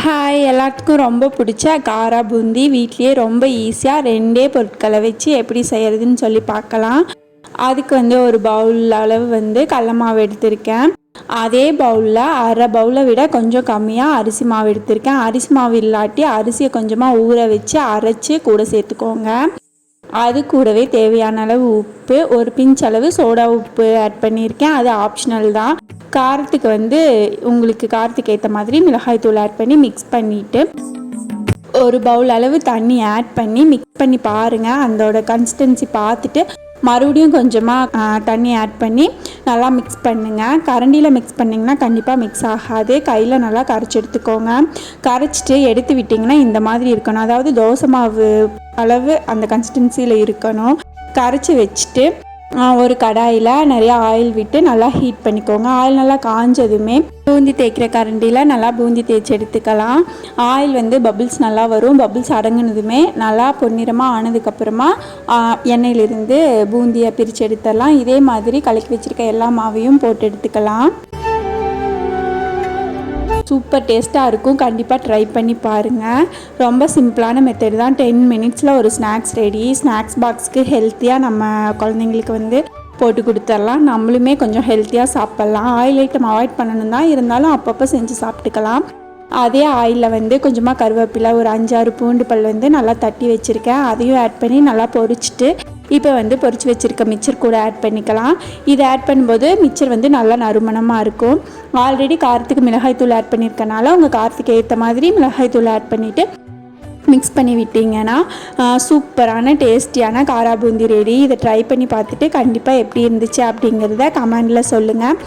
Hi, எல்லாத்துக்கும் ரொம்ப பிடிச்ச காரா பூந்தி வீட்லேயே ரொம்ப ஈஸியாக ரெண்டே பொருட்களை வச்சு எப்படி செய்கிறதுன்னு சொல்லி பார்க்கலாம். அதுக்கு ஒரு பவுல் அளவு கடல மாவு எடுத்திருக்கேன். அதே பவுலில் அரை பவுலை விட கொஞ்சம் கம்மியாக அரிசி மாவு எடுத்திருக்கேன். அரிசி மாவு இல்லாட்டி அரிசியை கொஞ்சமாக ஊற வச்சு அரைச்சி கூட சேர்த்துக்கோங்க. அது கூடவே தேவையான அளவு உப்பு, ஒரு பிஞ்ச் அளவு சோடா உப்பு ஆட் பண்ணியிருக்கேன். அது ஆப்ஷனல் தான். காரத்துக்கு உங்களுக்கு காரத்துக்கு ஏற்ற மாதிரி மிளகாய் தூள் ஆட் பண்ணி மிக்ஸ் பண்ணிவிட்டு ஒரு பவுல் அளவு தண்ணி ஆட் பண்ணி மிக்ஸ் பண்ணி பாருங்கள். அதோட கன்சிஸ்டன்சி பார்த்துட்டு மறுபடியும் கொஞ்சமாக தண்ணி ஆட் பண்ணி நல்லா மிக்ஸ் பண்ணுங்கள். கரண்டியில் மிக்ஸ் பண்ணிங்கன்னா கண்டிப்பாக மிக்ஸ் ஆகாது. கையில் நல்லா கரைச்சி எடுத்துக்கோங்க. கரைச்சிட்டு எடுத்து விட்டிங்கன்னா இந்த மாதிரி இருக்கணும். அதாவது தோசை மாவு அளவு அந்த கன்சிஸ்டன்சியில் இருக்கணும். கரைச்சி வச்சுட்டு ஒரு கடாயில் நிறையா ஆயில் விட்டு நல்லா ஹீட் பண்ணிக்கோங்க. ஆயில் நல்லா காஞ்சதுமே பூந்தி தேய்க்கிற கரண்டியில் நல்லா பூந்தி தேய்ச்சி எடுத்துக்கலாம். ஆயில் பபிள்ஸ் நல்லா வரும். பபிள்ஸ் அடங்கினதுமே நல்லா பொன்னிறமாக ஆனதுக்கப்புறமா எண்ணெயிலிருந்து பூந்தியை பிரித்து எடுத்துடலாம். இதே மாதிரி கலக்கி வச்சுருக்க எல்லா மாவையும் போட்டு எடுத்துக்கலாம். சூப்பர் டேஸ்ட்டாக இருக்கும். கண்டிப்பாக ட்ரை பண்ணி பாருங்கள். ரொம்ப சிம்பிளான மெத்தட் தான். 10 மினிட்ஸில் ஒரு ஸ்நாக்ஸ் ரெடி. ஸ்நாக்ஸ் பாக்ஸ்க்கு ஹெல்த்தியாக நம்ம குழந்தைங்களுக்கு போட்டு கொடுத்துடலாம். நம்மளுமே கொஞ்சம் ஹெல்த்தியாக சாப்பிட்லாம். ஆயில் ஐட்டம் அவாய்ட் பண்ணணும் தான், இருந்தாலும் அப்பப்போ செஞ்சு சாப்பிட்டுக்கலாம். அதே ஆயிலில் கொஞ்சமாக கருவேப்பிலை, ஒரு 5-6 பூண்டு பல் நல்லா தட்டி வச்சுருக்கேன். அதையும் ஆட் பண்ணி நல்லா பொரிச்சிட்டு இப்போ பொரிச்சு வச்சுருக்க மிச்சர் கூட ஆட் பண்ணிக்கலாம். இதை ஆட் பண்ணும்போது மிச்சர் நல்லா நறுமணமாக இருக்கும். ஆல்ரெடி காரத்துக்கு மிளகாய் தூள் ஆட் பண்ணியிருக்கனால உங்கள் காரத்துக்கு ஏற்ற மாதிரி மிளகாய் தூள் ஆட் பண்ணிவிட்டு மிக்ஸ் பண்ணி விட்டிங்கன்னா சூப்பரான டேஸ்டியான காரா பூந்தி ரெடி. இதை ட்ரை பண்ணி பார்த்துட்டு கண்டிப்பாக எப்படி இருந்துச்சு அப்படிங்கிறத கமெண்டில் சொல்லுங்கள்.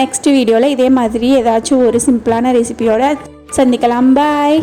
நெக்ஸ்ட் வீடியோவில் இதே மாதிரி ஏதாச்சும் ஒரு சிம்பிளான ரெசிபியோடு சந்திக்கலாம். பாய்.